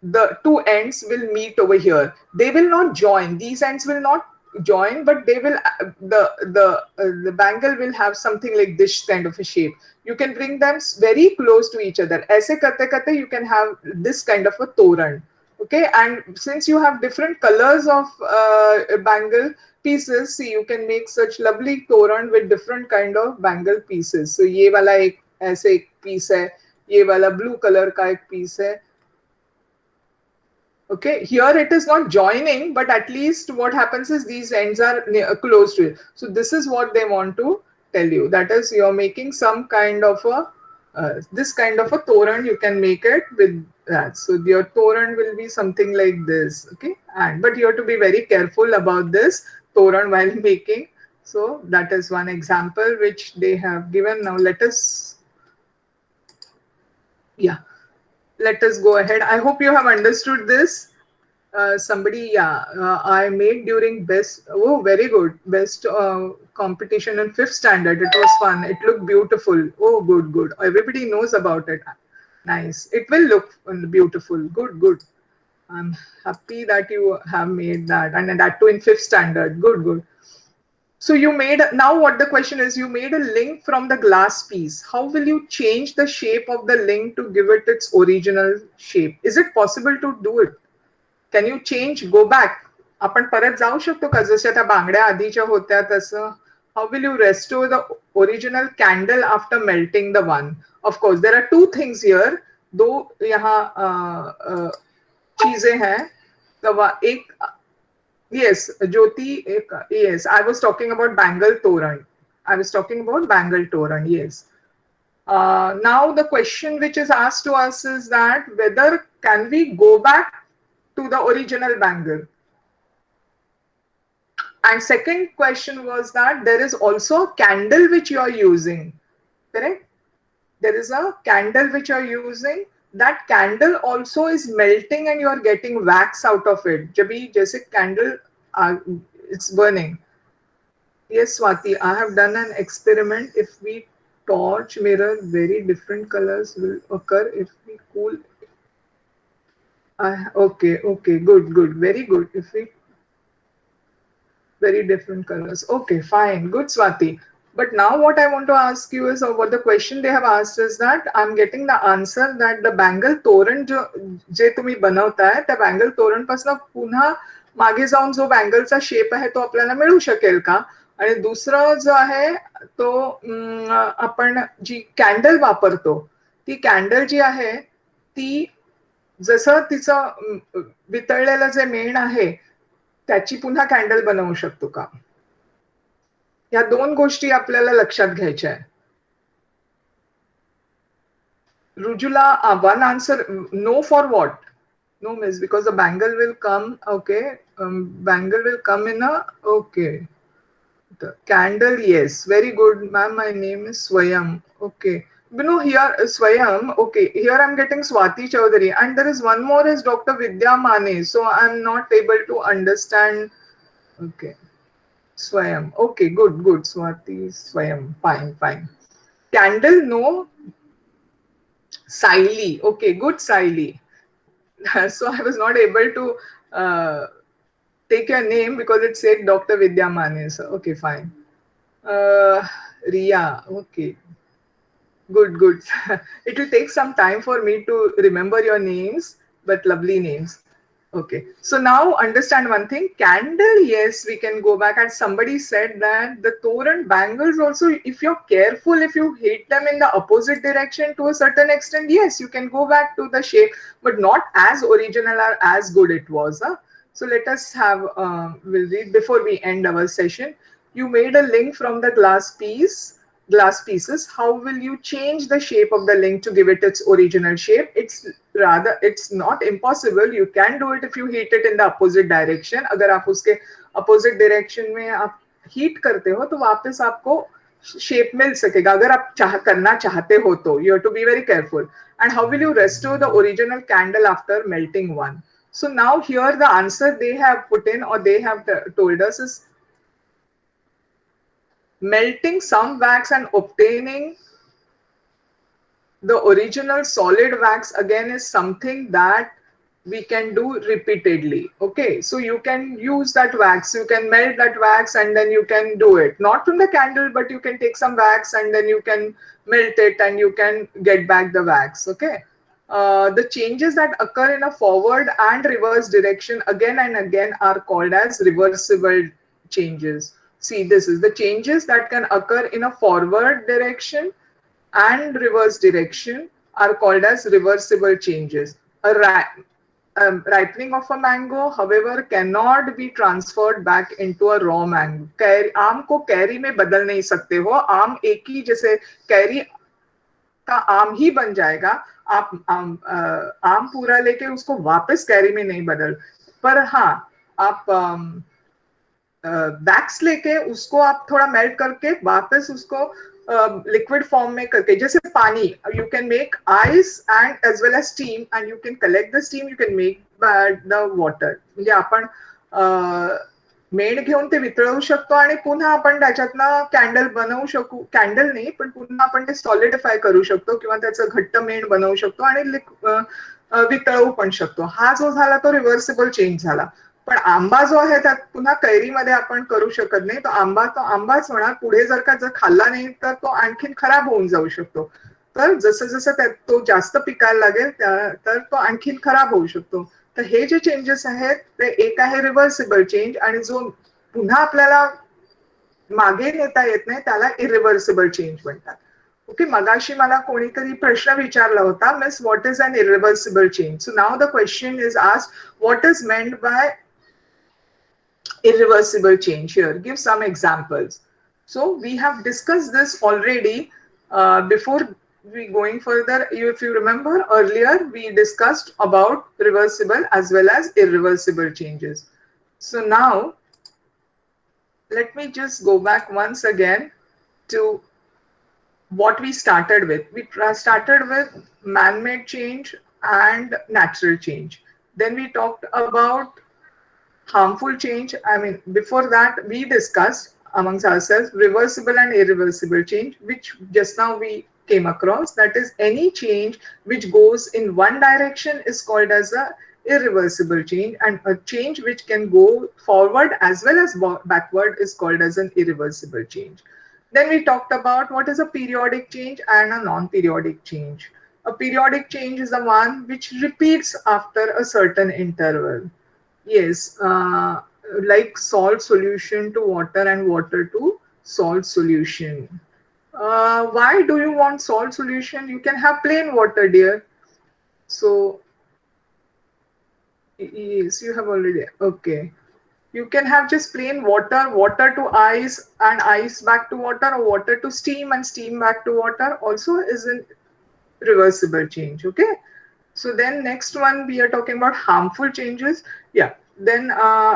S1: the two ends will meet over here. They will not join. These ends will not join, but they will. The bangle will have something like this kind of a shape. You can bring them very close to each other. ऐसे करते करते you can have this kind of a toran. Okay, and since you have different colors of bangle pieces, see, you can make such lovely toran with different kind of bangle pieces. So ये वाला एक ऐसे एक piece है, ये वाला blue color का एक piece है. Okay, here it is not joining, but at least what happens is these ends are close to it. So this is what they want to tell you. That is, you're making some kind of a this kind of a toran. You can make it with that. So your toran will be something like this. Okay, and but you have to be very careful about this toran while making. So that is one example which they have given. Now let us, yeah. Let us go ahead. I hope you have understood this. Somebody, yeah, I made during best, oh, very good. Best competition in 5th standard. It was fun. It looked beautiful. Oh, good, good. Everybody knows about it. Nice. It will look beautiful. Good, good. I'm happy that you have made that. And that too in 5th standard. Good, good. So you made, now what the question is, you made a link from the glass piece. How will you change the shape of the link to give it its original shape? Is it possible to do it? Can you change, go back? आपण परत जाऊ शकतो का जशा त्या बांगड्या आधीच्या होत्या तसं? How will you restore the original candle after melting the one? Of course, there are two things here. दो यहाँ चीजें हैं. एक, yes, Jyoti, yes, I was talking about bangle toran. I was talking about bangle toran, yes. Now the question which is asked to us is that whether can we go back to the original bangle? And second question was that there is also a candle which you are using, correct? There is a candle which you are using. That candle also is melting and you are getting wax out of it. Jabi, jaise candle, it's burning. Yes, Swati, I have done an experiment. If we torch mirror, very different colors will occur if we cool. Okay, okay, good, good, very good. If we very different colors. Okay, fine, good, Swati. But now what I want to ask you is, or what the question they have asked is that I'm getting the answer that the bangle toran जे तुम्ही बनवताय त्या bangle toran पासून पुन्हा मागे जाऊन जो बँगलचा shape आहे तो आपल्याला मिळू शकेल का? आणि दुसरं जो आहे तो आपण जी कॅन्डल वापरतो ती कॅन्डल जी आहे ती जसं तिचं वितळलेलं जे मेण आहे त्याची पुन्हा कॅन्डल बनवू शकतो का? या दोन गोष्टी आपल्याला लक्षात घ्यायच्या आहे. Rujula, one answer, no for what? No, miss, because the bangle will come, okay, bangle will come in a, okay. The candle, yes, very good, ma'am, my name is Swayam, okay. You know, here, Swayam, okay, here I'm getting Swati Chaudhary, and there is one more is Dr. Vidya Mane, so I'm not able to understand, okay. Swayam, okay, good, good, Swati, Swayam, fine, fine. Candle, no. Siley, okay, good, Siley. So I was not able to take your name because it said Dr. Vidya Mane. So, okay, fine. Riya, okay. Good, good. It will take some time for me to remember your names, but lovely names. Okay, so now understand one thing. Candle, yes, we can go back. And somebody said that the toran bangles also, if you're careful, if you hit them in the opposite direction to a certain extent, yes, you can go back to the shape, but not as original or as good it was. Huh? So let us have, we'll read before we end our session. You made a link from the glass pieces. How will you change the shape of the link to give it its original shape? It's not impossible. You can do it if you heat it in the opposite direction. अगर आप उसके opposite direction में आप heat करते हो तो वापस आपको shape मिल सकेगा. अगर आप करना चाहते हो तो you have to be very careful. And how will you restore the original candle after melting one? So now here the answer they have put in, or they have told us, is melting some wax and obtaining the original solid wax again is something that we can do repeatedly. Okay, so you can use that wax, you can melt that wax, and then you can do it not from the candle, but you can take some wax and then you can melt it and you can get back the wax. Okay, the changes that occur in a forward and reverse direction again and again are called as reversible changes. See, this is the changes that can occur in a forward direction and reverse direction are called as reversible changes. Ripening of a mango, however, cannot be transferred back into a raw mango. आम को carry में बदल नहीं सकते हो. आम एक ही जैसे कैरी का आम ही बन जाएगा. आप आम पूरा लेके उसको वापस कैरी में नहीं बदल. पर हाँ, आप वैक्स लेके उसको आप थोड़ा मेल्ट करके वापस उसको लिक्विड फॉर्म में करके, जैसे पानी, you can make ice and as well as steam and you can collect the steam, you can make the water. म्हणजे आपण मेण घेऊन ते वितळवू शकतो आणि पुन्हा आपण त्याच्यातनं कॅन्डल बनवू शकू. कॅन्डल नाही, पण पुन्हा आपण ते सॉलिडिफाय करू शकतो किंवा त्याचं घट्ट मेण बनवू शकतो आणि वितळवू पण शकतो. हा जो झाला तो रिव्हर्सिबल चेंज झाला. पण आंबा जो आहे त्यात पुन्हा कैरीमध्ये आपण करू शकत नाही. तो आंबाच होणार. पुढे जर खाल्ला नाही तर तो आणखीन खराब होऊन जाऊ शकतो. तर जसं जसं त्यात तो जास्त पिकायला लागेल तर तो आणखीन खराब होऊ शकतो. तर हे जे चेंजेस आहेत ते एक आहे रिव्हर्सिबल चेंज, आणि जो पुन्हा आपल्याला मागे नेता येत नाही त्याला इरिव्हर्सिबल चेंज म्हणतात. ओके, मगाशी मला कोणीतरी प्रश्न विचारला होता, miss what is an irreversible change. So now the question is asked, what is meant by irreversible change here? Give some examples. So we have discussed this already before we going further. If you remember earlier, we discussed about reversible as well as irreversible changes. So now let me just go back once again to what we started with. We started with man-made change and natural change. Then we talked about harmful change. I mean, before that, we discussed amongst ourselves reversible and irreversible change, which just now we came across. That is, any change which goes in one direction is called as a irreversible change, and a change which can go forward as well as backward is called as an irreversible change. Then we talked about what is a periodic change and a non-periodic change. A periodic change is the one which repeats after a certain interval. Yes, like salt solution to water and water to salt solution. Why do you want salt solution? You can have plain water, dear. So, yes, you have already, okay. You can have just plain water, water to ice and ice back to water, or water to steam and steam back to water also is a reversible change, okay? So then next one, we are talking about harmful changes. Yeah, then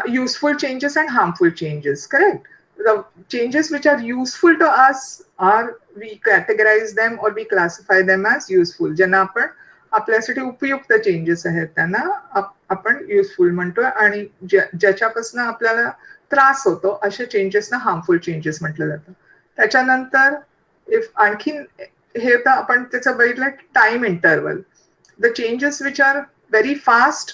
S1: useful changes and harmful changes, correct? The changes which are useful to us are, we categorize them or we classify them as useful. ज्यांना आपण आपल्यासाठी उपयुक्त changes आहेत त्यांना आपण useful म्हणतो, आणि ज्याच्यापासून आपल्याला त्रास होतो अशा चेंजेसना हार्मफुल चेंजेस म्हटलं जातं. त्याच्यानंतर इफ आणखीन हे तर आपण त्याचं बघितलं time interval. The changes which are very fast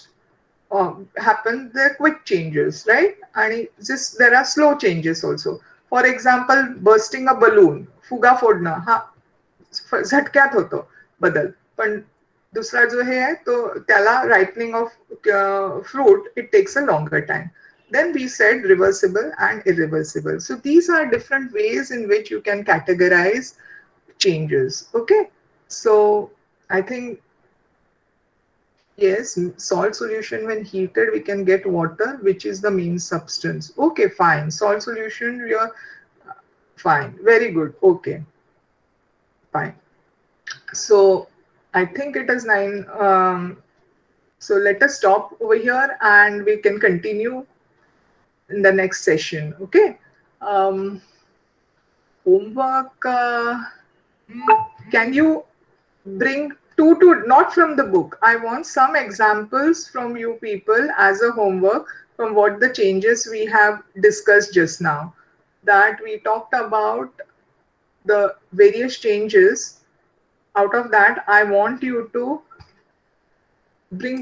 S1: happen, they're quick changes, right? And just there are slow changes also. For example, bursting a balloon, फुगा फोडणं, हा झटक्यात होतो बदल. पण दुसरा जो हे आहे तो त्याला ripening of fruit, it takes a longer time. Then we said reversible and irreversible. So these are different ways in which you can categorize changes. Okay, so I think, yes, salt solution when heated, we can get water, which is the main substance. Okay, fine. Salt solution, we are fine. Very good. Okay, fine. So I think it is 9. So let us stop over here and we can continue in the next session. Okay. Homework. Can you bring not from the book. I want some examples from you people as a homework from what the changes we have discussed just now. That we talked about the various changes. Out of that, I want you to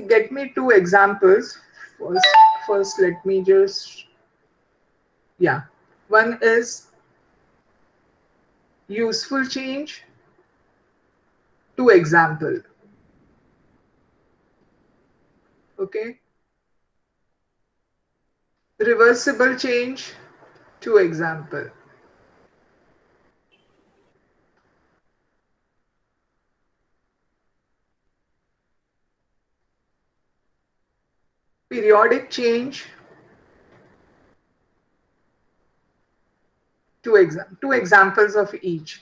S1: get me two examples. First, let me just, yeah. One is useful change. Two example. Okay. Reversible change. Two example. Periodic change. Two examples of each.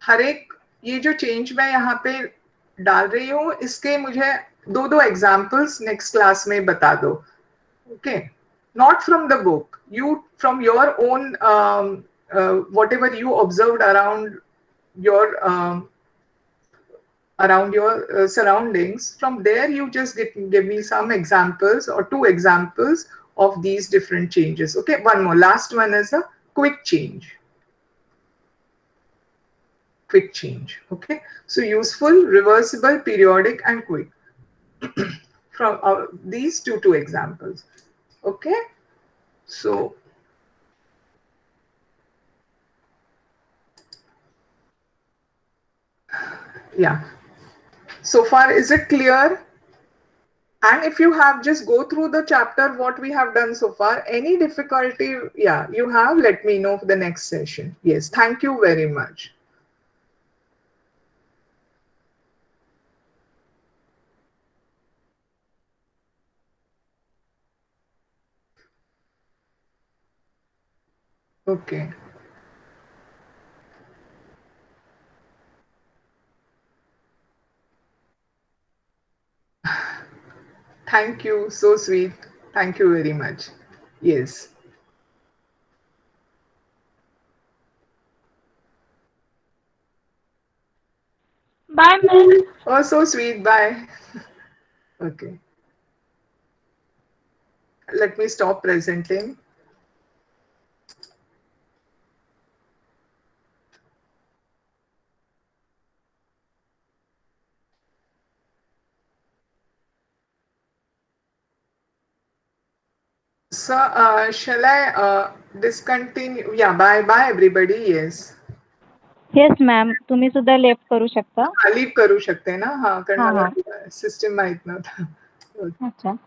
S1: हर एक ये जो change मैं यहाँ पे डाल रही हूँ इसके मुझे दो दो एग्जाम्पल्स नेक्स्ट क्लास में बता दो. Okay, not from the book, you from your own whatever you observed your around your surroundings. From there you just give me some examples or two examples of these different changes. Okay, one more, last one is a quick change. Quick change. Okay, so useful, reversible, periodic, and quick. From these two examples. Okay, so yeah, so far is it clear? And if you have, just go through the chapter what we have done so far. Any difficulty, yeah, you have, let me know for the next session. Yes, thank you very much. Okay. Thank you, so sweet. Thank you very much. Yes.
S3: Bye, ma'am.
S1: Oh, so sweet. Bye. Okay. Let me stop presenting. So, shall I discontinue? Yeah, bye bye everybody. Yes.
S3: Yes, ma'am. तुम्ही सुद्धा left करू शकता.
S1: Leave करू शकते ना. हाँ, कारण
S3: हाँ,
S1: मला
S3: हाँ.
S1: सिस्टम माहित नव्हता.
S3: अच्छा.